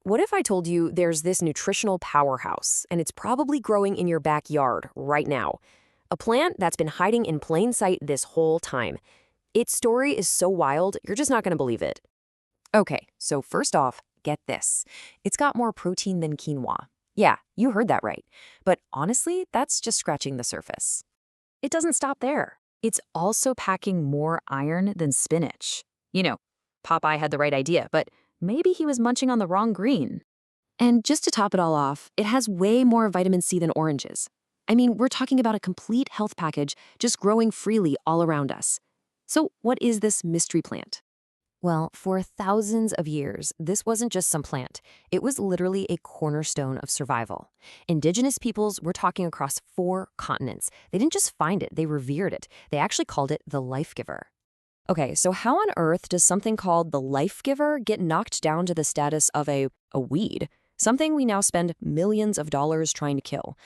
What if I told you there's this nutritional powerhouse, and it's probably growing in your backyard right now? A plant that's been hiding in plain sight this whole time. Its story is so wild, you're just not going to believe it. Okay, so first off, get this. It's got more protein than quinoa. Yeah, you heard that right. But honestly, that's just scratching the surface. It doesn't stop there. It's also packing more iron than spinach. You know, Popeye had the right idea, but maybe he was munching on the wrong green. And just to top it all off, it has way more vitamin C than oranges. I mean, we're talking about a complete health package just growing freely all around us. So what is this mystery plant? Well, for thousands of years, this wasn't just some plant. It was literally a cornerstone of survival. Indigenous peoples were talking across 4 continents. They didn't just find it, they revered it. They actually called it the life giver. Okay, so how on earth does something called the life giver get knocked down to the status of a weed? Something we now spend millions of dollars trying to kill.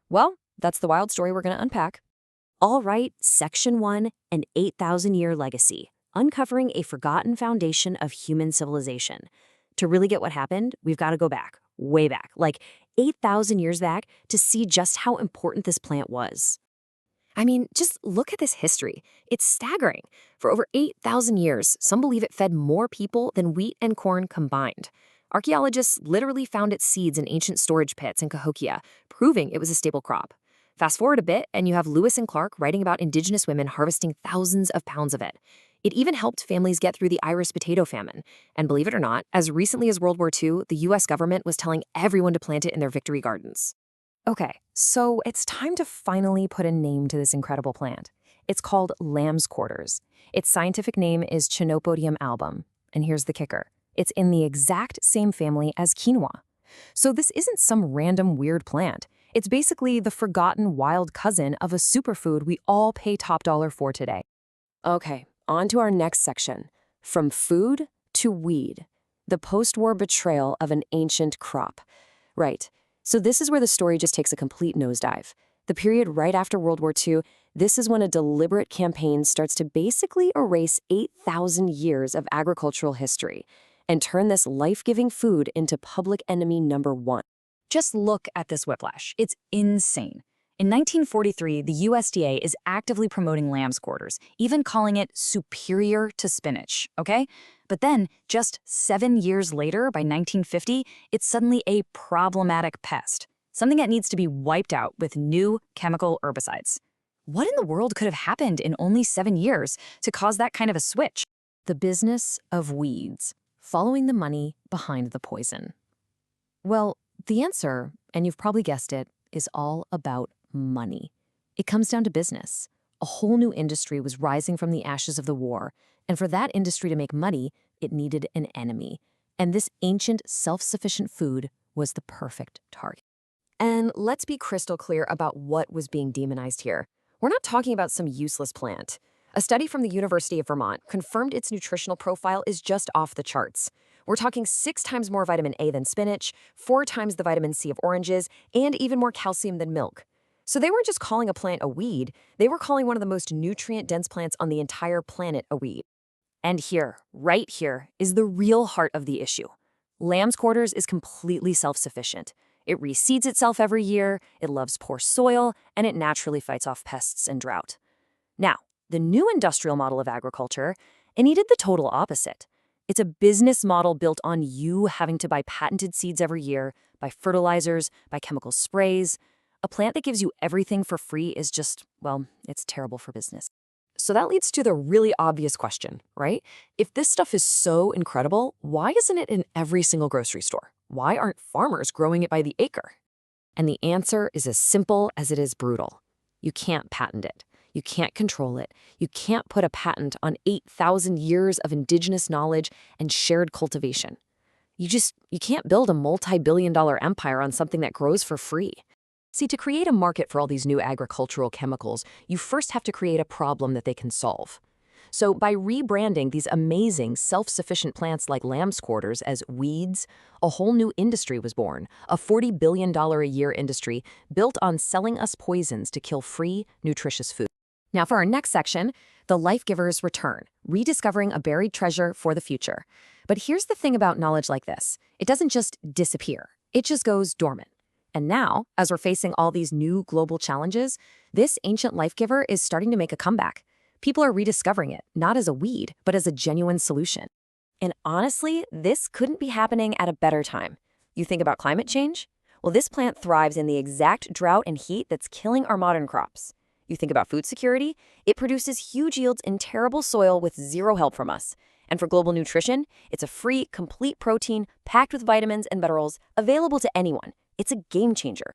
Well, that's the wild story we're going to unpack. All right, Section 1, an 8,000-year legacy, uncovering a forgotten foundation of human civilization. To really get what happened, we've got to go back, way back, like 8,000 years back, to see just how important this plant was. I mean, just look at this history. It's staggering. For over 8,000 years, some believe it fed more people than wheat and corn combined. Archaeologists literally found its seeds in ancient storage pits in Cahokia, proving it was a staple crop. Fast forward a bit, and you have Lewis and Clark writing about Indigenous women harvesting thousands of pounds of it. It even helped families get through the Irish potato famine. And believe it or not, as recently as World War II, the U.S. government was telling everyone to plant it in their victory gardens. Okay, so it's time to finally put a name to this incredible plant. It's called lamb's quarters. Its scientific name is Chenopodium album. And here's the kicker. It's in the exact same family as quinoa. So this isn't some random weird plant. It's basically the forgotten wild cousin of a superfood we all pay top dollar for today. Okay, on to our next section. From food to weed. The post-war betrayal of an ancient crop. Right. So this is where the story just takes a complete nosedive. The period right after World War II, this is when a deliberate campaign starts to basically erase 8,000 years of agricultural history and turn this life-giving food into public enemy number 1. Just look at this whiplash. It's insane. In 1943, the USDA is actively promoting lamb's quarters, even calling it superior to spinach, okay? But then, just 7 years later, by 1950, it's suddenly a problematic pest, something that needs to be wiped out with new chemical herbicides. What in the world could have happened in only 7 years to cause that kind of a switch? The business of weeds, following the money behind the poison. Well, the answer, and you've probably guessed it, is all about money. It comes down to business. A whole new industry was rising from the ashes of the war, and for that industry to make money, it needed an enemy. And this ancient, self-sufficient food was the perfect target. And let's be crystal clear about what was being demonized here. We're not talking about some useless plant. A study from the University of Vermont confirmed its nutritional profile is just off the charts. We're talking 6 times more vitamin A than spinach, 4 times the vitamin C of oranges, and even more calcium than milk. So they weren't just calling a plant a weed, they were calling one of the most nutrient-dense plants on the entire planet a weed. And here, right here, is the real heart of the issue. Lamb's quarters is completely self-sufficient. It reseeds itself every year, it loves poor soil, and it naturally fights off pests and drought. Now, the new industrial model of agriculture, it needed the total opposite. It's a business model built on you having to buy patented seeds every year, buy fertilizers, buy chemical sprays. A plant that gives you everything for free is just, well, it's terrible for business. So that leads to the really obvious question, right? If this stuff is so incredible, why isn't it in every single grocery store? Why aren't farmers growing it by the acre? And the answer is as simple as it is brutal. You can't patent it. You can't control it. You can't put a patent on 8,000 years of indigenous knowledge and shared cultivation. You can't build a multi-billion-dollar empire on something that grows for free. See, to create a market for all these new agricultural chemicals, you first have to create a problem that they can solve. So by rebranding these amazing self-sufficient plants like lamb's quarters as weeds, a whole new industry was born, a $40 billion a year industry built on selling us poisons to kill free, nutritious food. Now for our next section, the life givers return, rediscovering a buried treasure for the future. But here's the thing about knowledge like this. It doesn't just disappear. It just goes dormant. And now, as we're facing all these new global challenges, this ancient life giver is starting to make a comeback. People are rediscovering it, not as a weed, but as a genuine solution. And honestly, this couldn't be happening at a better time. You think about climate change? Well, this plant thrives in the exact drought and heat that's killing our modern crops. You think about food security? It produces huge yields in terrible soil with zero help from us. And for global nutrition, it's a free, complete protein packed with vitamins and minerals available to anyone. It's a game changer.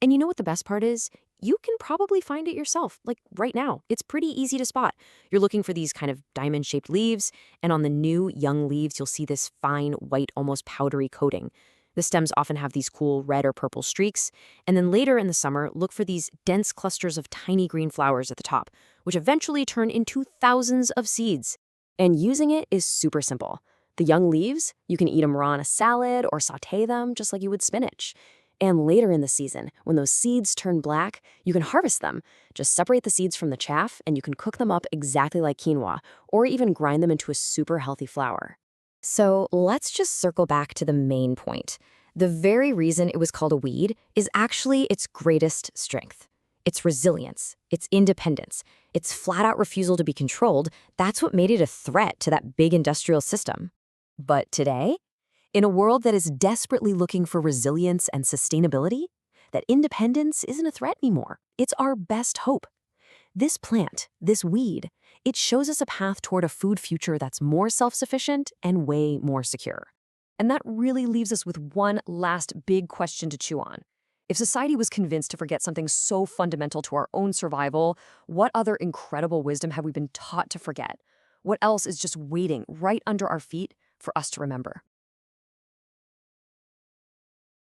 And you know what the best part is? You can probably find it yourself, like right now. It's pretty easy to spot. You're looking for these kind of diamond-shaped leaves, and on the new, young leaves, you'll see this fine, white, almost powdery coating. The stems often have these cool red or purple streaks, and then later in the summer, look for these dense clusters of tiny green flowers at the top, which eventually turn into thousands of seeds. And using it is super simple. The young leaves, you can eat them raw in a salad or sauté them just like you would spinach. And later in the season, when those seeds turn black, you can harvest them. Just separate the seeds from the chaff, and you can cook them up exactly like quinoa, or even grind them into a super healthy flour. So let's just circle back to the main point. The very reason it was called a weed is actually its greatest strength. Its resilience, its independence, its flat-out refusal to be controlled. That's what made it a threat to that big industrial system. But today, in a world that is desperately looking for resilience and sustainability, that independence isn't a threat anymore. It's our best hope. This plant, this weed, it shows us a path toward a food future that's more self-sufficient and way more secure. And that really leaves us with one last big question to chew on. If society was convinced to forget something so fundamental to our own survival, what other incredible wisdom have we been taught to forget? What else is just waiting right under our feet for us to remember?